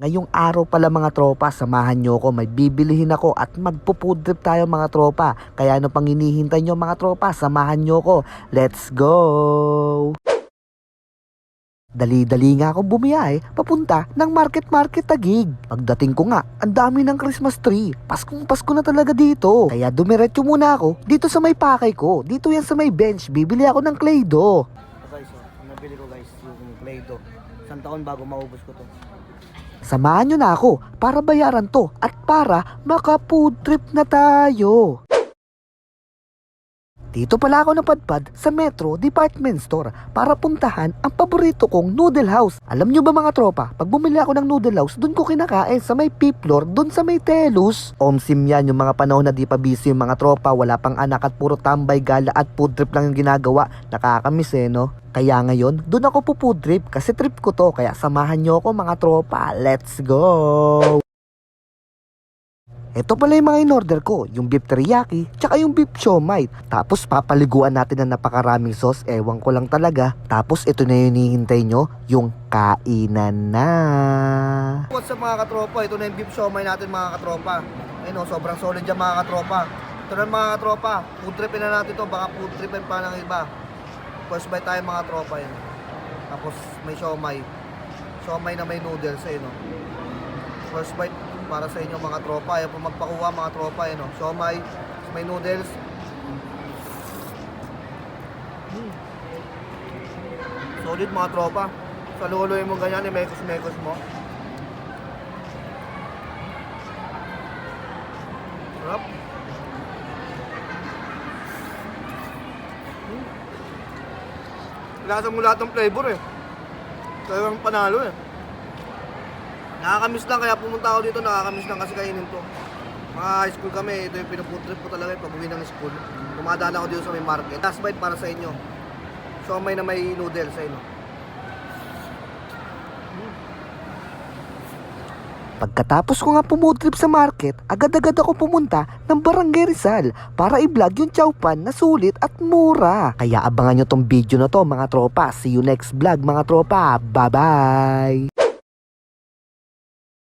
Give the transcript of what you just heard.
Ngayong araw pala mga tropa, samahan nyo ko, may bibilihin ako at magpo-food trip tayo mga tropa. Kaya ano pang hinihintay nyo mga tropa, samahan nyo ko. Let's go! Dali-dali nga akong bumiyahe papunta ng market Taguig. Pagdating ko nga, ang dami ng Christmas tree. Paskong Pasko na talaga dito. Kaya dumiretso muna ako dito sa may pakay ko. Dito yan sa may bench, bibili ako ng Play-Doh. Guys, nabili ko guys yung Play-Doh. Isang taon bago maubos ko to. Samahan nyo na ako para bayaran to at para maka-food trip na tayo. Dito pala ako napadpad sa Metro Department Store para puntahan ang paborito kong noodle house. Alam nyo ba mga tropa, pag bumili ako ng noodle house, dun ko kinakain sa may fifth floor, dun sa may Telus. Omsim yan yung mga panahon na di pa busy yung mga tropa, wala pang anak at puro tambay, gala at food trip lang yung ginagawa. Nakakamiss no? Kaya ngayon, dun ako po food trip kasi trip ko to. Kaya samahan nyo ako mga tropa. Let's go! Ito pala yung mga in-order ko, yung beef teriyaki, tsaka yung beef siomai. Tapos papaliguan natin ng napakaraming sauce, ewan ko lang talaga. Tapos ito na yung hinihintay nyo, yung kainan na. What's up mga katropa? Ito na yung beef siomai natin mga katropa. Ayun sobrang solid yan mga katropa. Ito na mga katropa, food tripin na natin to, baka food tripin pa ng iba. First bite tayo mga tropa yan. Tapos may siomai. Siomai na may noodles ayun First bite para sa inyo mga tropa. Ayaw po magpakuha mga tropa siomai, may noodles. Solid mga tropa. Sa luloy mo ganyan, mekos mo. Sarap. Lasa mo lahat ng flavor Talagang panalo Nakakamiss lang kaya pumunta ako dito, nakakamiss lang kasi kainin to. Mga high school kami, ito yung pinufood trip ko talaga pag uwi ng school. Dumadaan ako dito sa may market. Last bite para sa inyo. Siomai na may noodles sa inyo. Pagkatapos ko nga pumood trip sa market, agad-agad ako pumunta ng Barangay Rizal para i-vlog yung chowpan na sulit at mura. Kaya abangan nyo tong video na to mga tropa. See you next vlog mga tropa. Bye-bye!